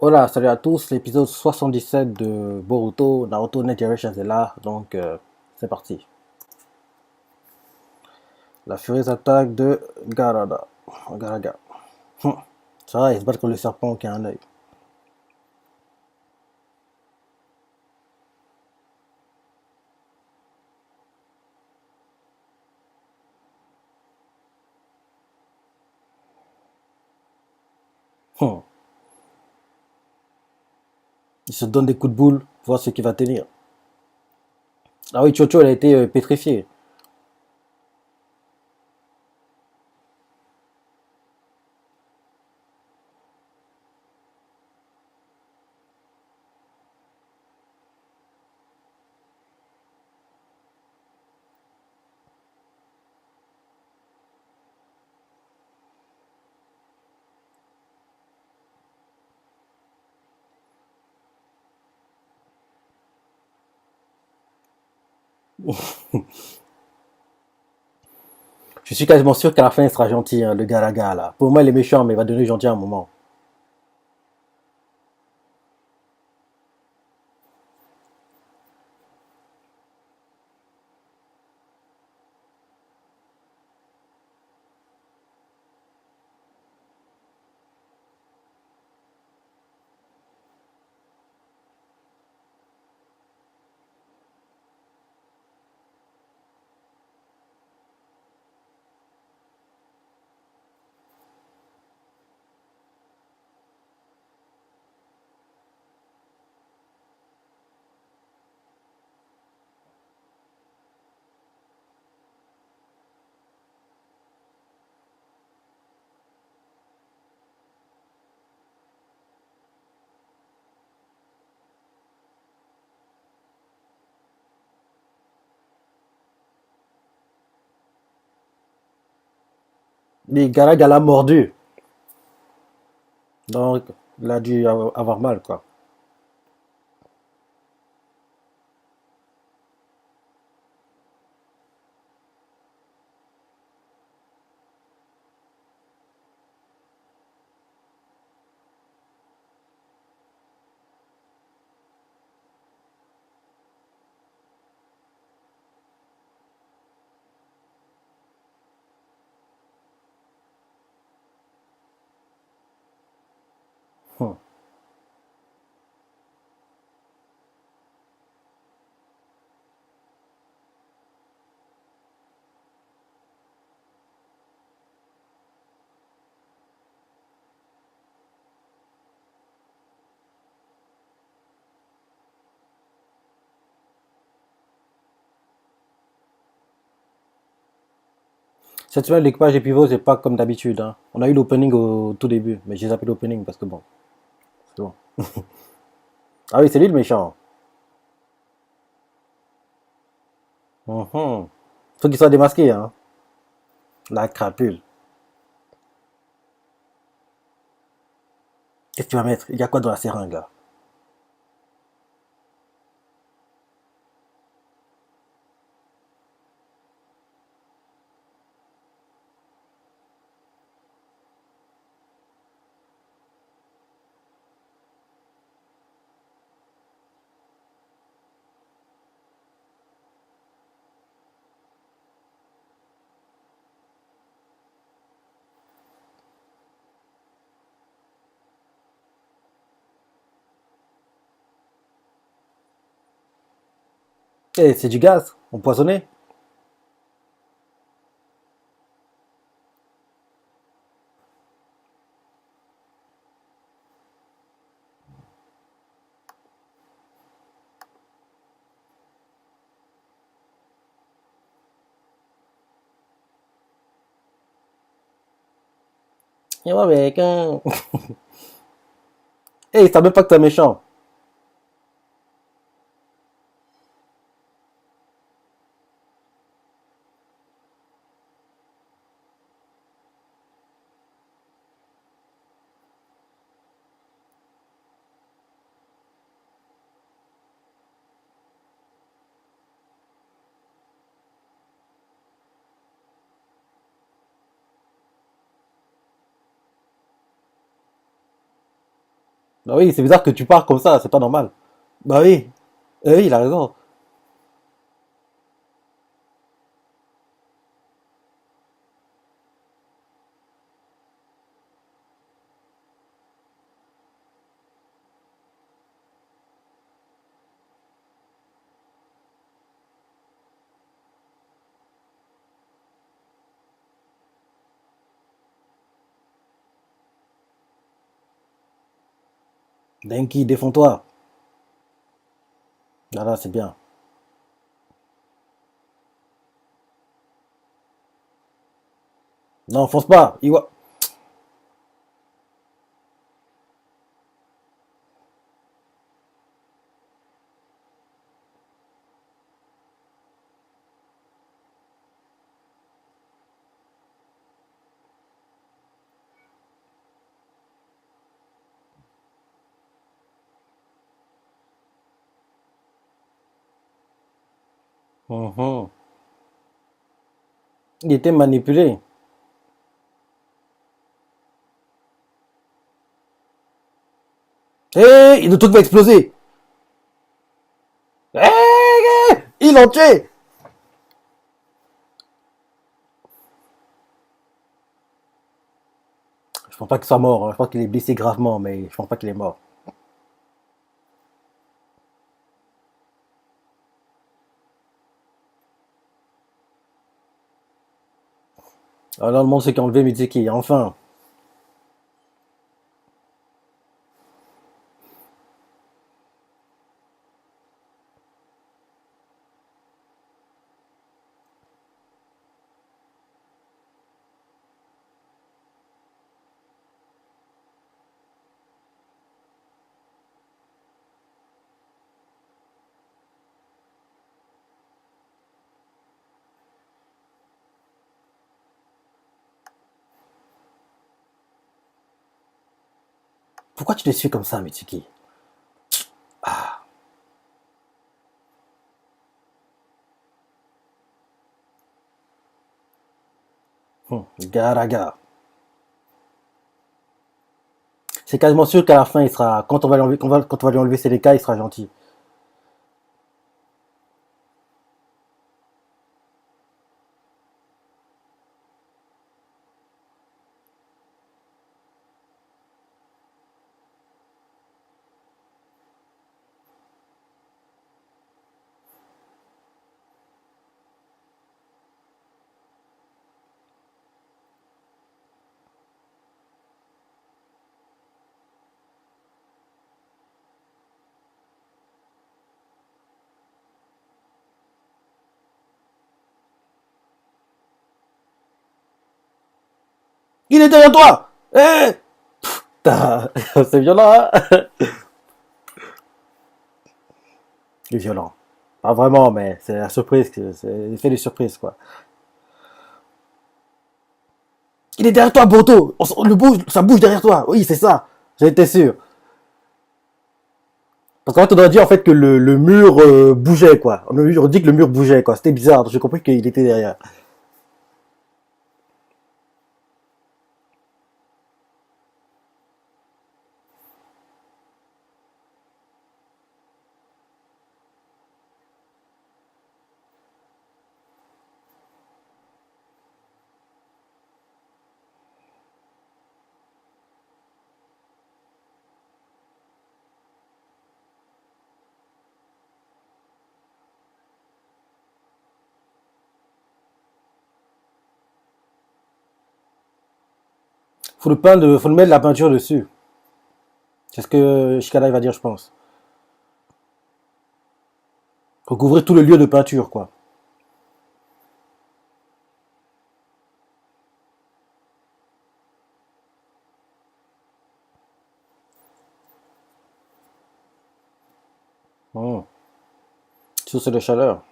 Hola, salut à tous, l'épisode 77 de Boruto Naruto Next Generations est là, donc c'est parti. La furieuse attaque de Garaga. Hum, Ça va, il se bat contre le serpent qui a un œil. Hum, Il se donne des coups de boule, voir ce qui va tenir. Ah oui, Chocho, elle a été pétrifiée. Je suis quasiment sûr qu'à la fin, il sera gentil, hein, le Garaga là. Pour moi, il est méchant, mais il va devenir gentil à un moment. Mais Garaga l'a mordu, donc il a dû avoir mal, quoi. Hum. Cette semaine, l'équipage des pivots, c'est pas comme d'habitude, hein. On a eu l'opening au tout début, mais j'ai zappé l'opening parce que bon, c'est bon. Ah oui, c'est lui le méchant. Mhm. Faut qu'il soit démasqué, hein. La crapule. Qu'est-ce que tu vas mettre? Il y a quoi dans la seringue là? Eh, c'est du gaz, empoisonné. Et moi avec un. Eh, il savait même pas que t'es méchant. Bah oui, c'est bizarre que tu pars comme ça, c'est pas normal. Bah oui. Oui, il a raison. Denki, défends-toi. Là, là, c'est bien. Non, fonce pas. Iwa. Mhm. Il était manipulé. Hé, le truc va exploser. Hé, ils l'ont tué. Je pense pas qu'il soit mort, hein. Je pense qu'il est blessé gravement, mais je pense pas qu'il est mort. Alors, le monde sait qui a enlevé Mitsuki, enfin. Pourquoi tu les suis comme ça, Mitsuki? Garaga. C'est quasiment sûr qu'à la fin, il sera, quand on va lui enlever, quand on va lui enlever ses décailles, il sera gentil. Il est derrière toi! Eh! C'est violent, hein? Il est violent. Pas vraiment, mais c'est la surprise, c'est l'effet de surprise, quoi. Il est derrière toi, Boruto! Le bouge, ça bouge derrière toi! Oui, c'est ça! J'étais sûr. Parce qu'en fait, on a dit en fait que le mur bougeait, quoi. On dit que le mur bougeait, quoi. C'était bizarre, donc j'ai compris qu'il était derrière. Faut le mettre la peinture dessus. C'est ce que Shikada va dire, je pense. Recouvrir tout le lieu de peinture, quoi. Hmm. Source de chaleur.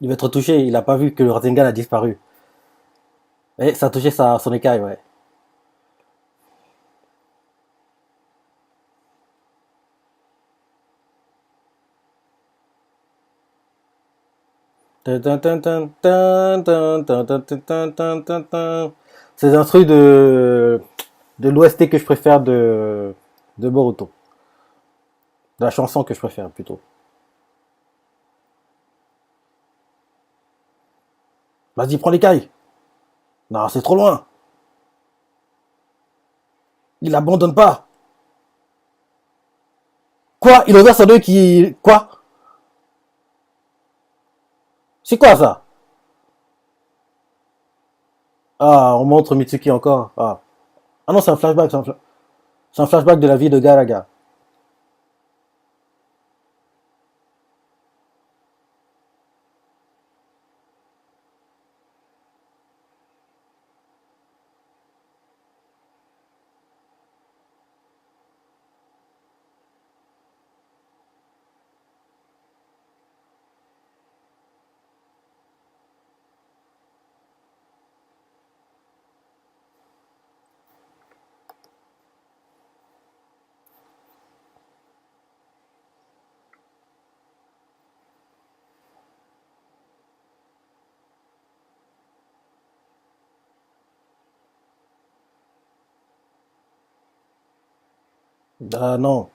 Il va être touché, il a pas vu que le Rasengan a disparu. Et ça a touché son écaille, ouais. Tin, tin, tin, tin, tin, tin, tin, tin, tin, tin, tin, tin. C'est un truc de l'OST que je préfère de Boruto. De la chanson que je préfère plutôt. Vas-y, prends l'écaille. Non, c'est trop loin. Il abandonne pas. Quoi? Il a ouvert son œil qui... Quoi? C'est quoi ça? Ah, on montre Mitsuki encore. Ah, ah non, c'est un flashback. C'est un flashback de la vie de Garaga. Ah non,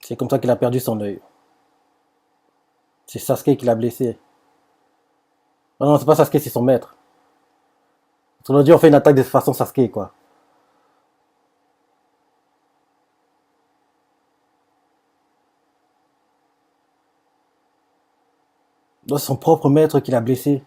c'est comme ça qu'il a perdu son œil. C'est Sasuke qui l'a blessé. Ah non, c'est pas Sasuke, c'est son maître. On a dit on fait une attaque de façon Sasuke, quoi. C'est son propre maître qui l'a blessé.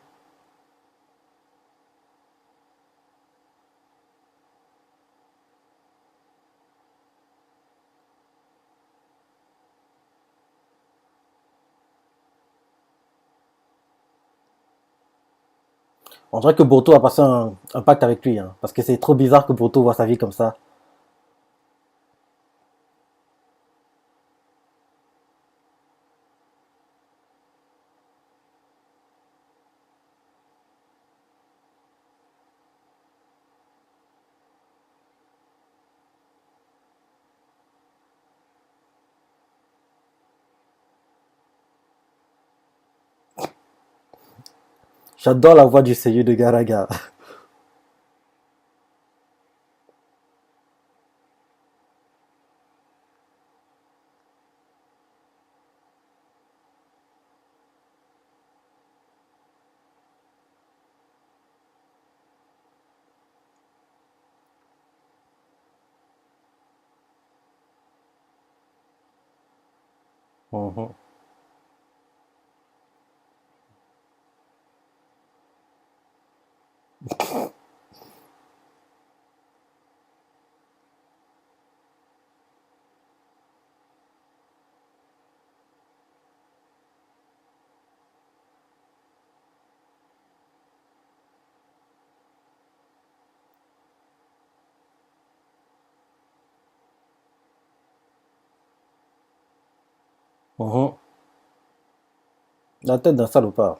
On dirait que Boruto a passé un pacte avec lui, hein, parce que c'est trop bizarre que Boruto voit sa vie comme ça. J'adore la voix du seiyuu de Garaga. Mhm, mhm. La tête d'un salopard.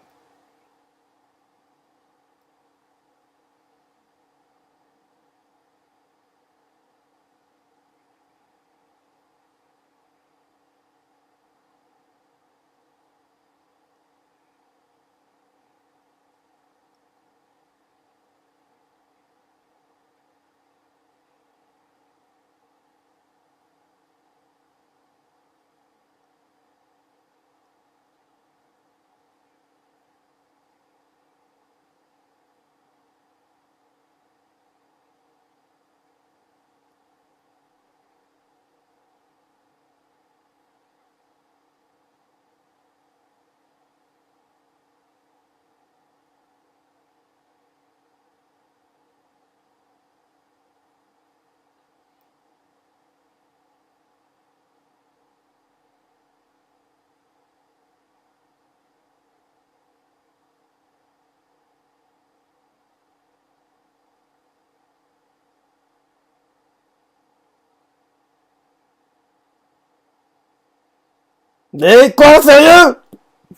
Eh, quoi, sérieux?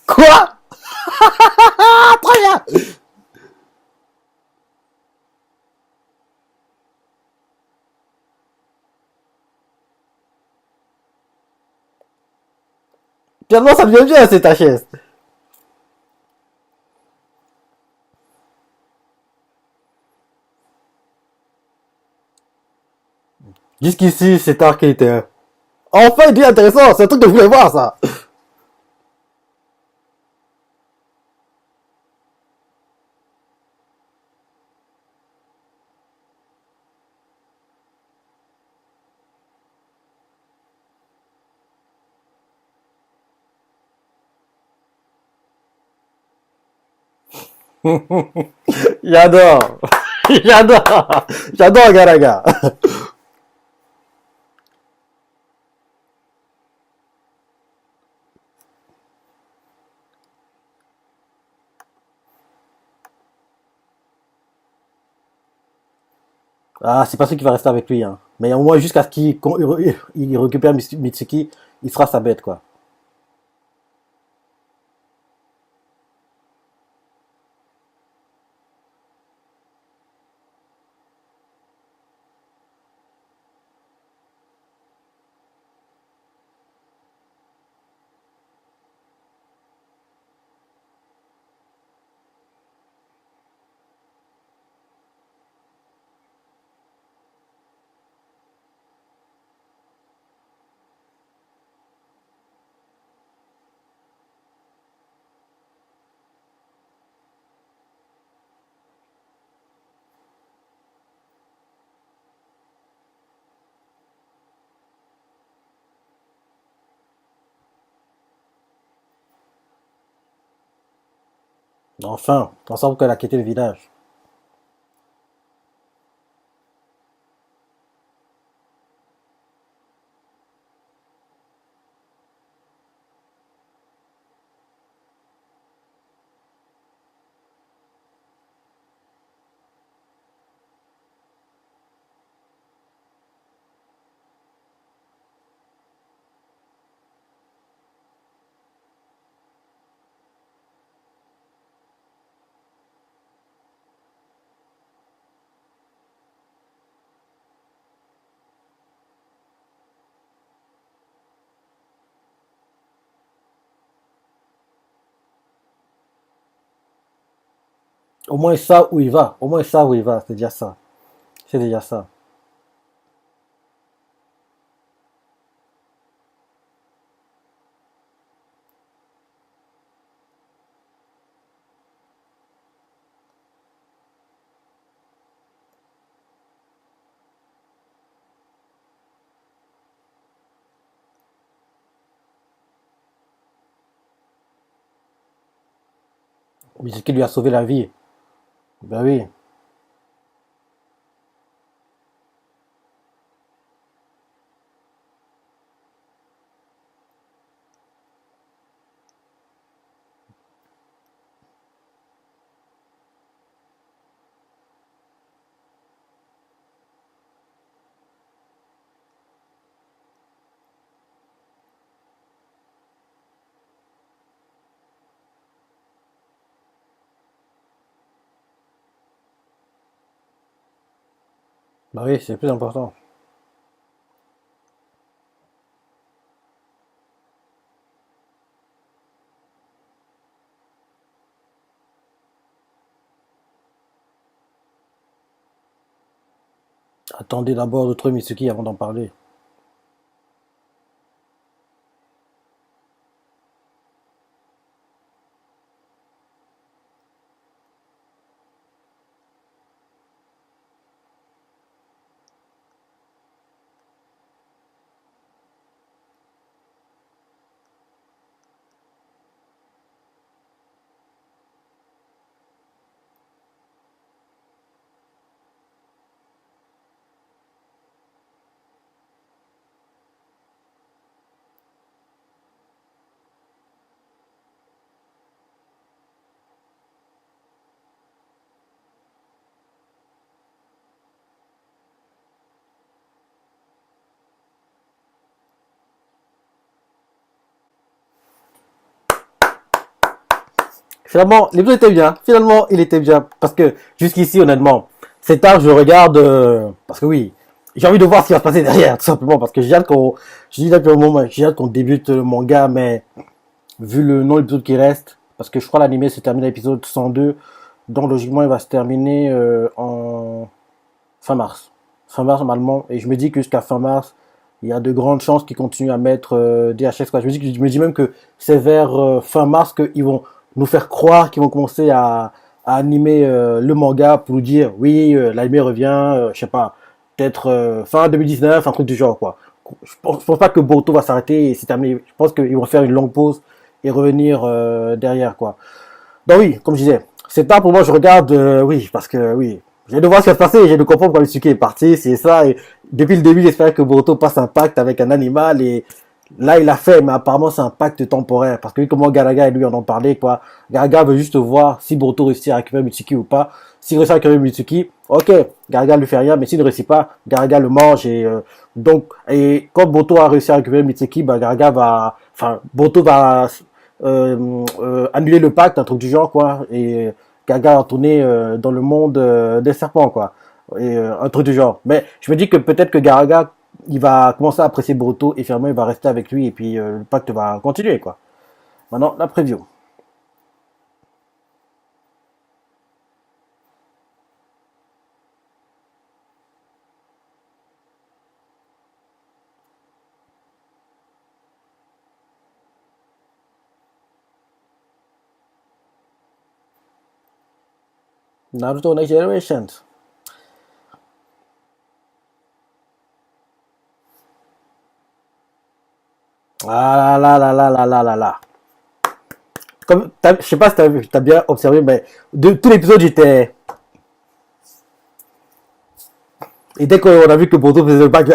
Quoi? Ah, très bien! Finalement, ça me vient bien, c'est ta chaise. Jusqu'ici, c'est arcade. Enfin, il devient intéressant, c'est un truc que je voulais voir, ça. J'adore. J'adore. J'adore Garaga. Ah, c'est pas sûr qu'il va rester avec lui, hein. Mais au moins, jusqu'à ce qu'il récupère Mitsuki, il sera sa bête, quoi. Enfin, on semble qu'elle a quitté le village. Au moins, ça où il va. Au moins, ça où il va. C'est déjà ça. C'est déjà ça. Mitsuki lui a sauvé la vie. Ben oui. Ben oui, c'est le plus important. Attendez d'abord de trouver Mitsuki avant d'en parler. Finalement, l'épisode était bien. Finalement, il était bien. Parce que jusqu'ici, honnêtement, c'est tard, je le regarde parce que oui, j'ai envie de voir ce qui va se passer derrière, tout simplement. Parce que j'ai hâte qu'au moment, j'ai hâte qu'on débute le manga, mais vu le nombre d'épisodes qui reste, parce que je crois l'anime se termine à l'épisode 102, donc logiquement, il va se terminer en fin mars. Fin mars, normalement. Et je me dis que jusqu'à fin mars, il y a de grandes chances qu'ils continuent à mettre DHS, quoi. Je me dis même que c'est vers fin mars qu'ils vont nous faire croire qu'ils vont commencer à animer le manga pour nous dire oui, l'anime revient, je sais pas, peut-être fin 2019, un truc du genre, quoi. Je pense pas que Boruto va s'arrêter et c'est terminé. Je pense qu'ils vont faire une longue pause et revenir derrière, quoi. Donc oui, comme je disais, c'est tard pour moi, je regarde, oui, parce que oui, j'ai de voir ce qui va se passer, j'ai de comprendre pourquoi Mitsuki est parti, c'est ça, et depuis le début, j'espérais que Boruto passe un pacte avec un animal, et là, il a fait, mais apparemment, c'est un pacte temporaire, parce que vu comment Garaga et lui en ont parlé, quoi, Garaga veut juste voir si Boruto réussit à récupérer Mitsuki ou pas. S'il réussit à récupérer Mitsuki, ok, Garaga lui fait rien, mais s'il ne réussit pas, Garaga le mange, et donc, et quand Boruto a réussi à récupérer Mitsuki, bah, Garaga va, enfin, Boruto va annuler le pacte, un truc du genre, quoi, et Gaga retourner dans le monde des serpents, quoi, et un truc du genre. Mais je me dis que peut-être que Garaga, il va commencer à apprécier Boruto et finalement il va rester avec lui et puis le pacte va continuer, quoi. Maintenant, la preview. Naruto Next Generations. Ah là là là là là là là. Comme, je sais pas si t'as bien observé, mais de tout l'épisode, j'étais. Et dès qu'on a vu que Boruto faisait le bac,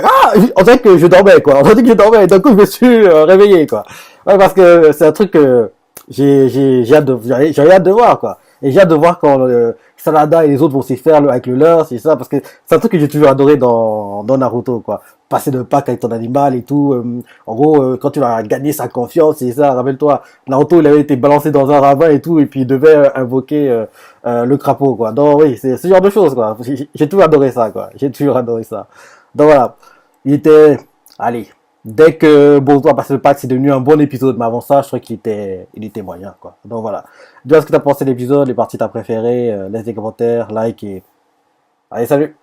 on dirait que je dormais, quoi. On dirait que je dormais, et d'un coup, je me suis réveillé, quoi. Ouais, parce que c'est un truc que j'ai hâte de voir, quoi. Et j'ai hâte de voir quand Sanada et les autres vont s'y faire avec le leur, c'est ça, parce que c'est un truc que j'ai toujours adoré dans Naruto, quoi. Passer de pack avec ton animal et tout. En gros, quand tu vas gagner sa confiance, c'est ça, rappelle-toi. Naruto, il avait été balancé dans un ravin et tout, et puis il devait invoquer le crapaud, quoi. Donc oui, c'est ce genre de choses, quoi. J'ai toujours adoré ça, quoi. J'ai toujours adoré ça. Donc voilà, il était, allez, dès que Boruto a passé le pack, c'est devenu un bon épisode. Mais avant ça, je trouvais il était moyen, quoi. Donc voilà. Dis-moi ce que t'as pensé de l'épisode, les parties t'as préférées, laisse des commentaires, like et allez, salut.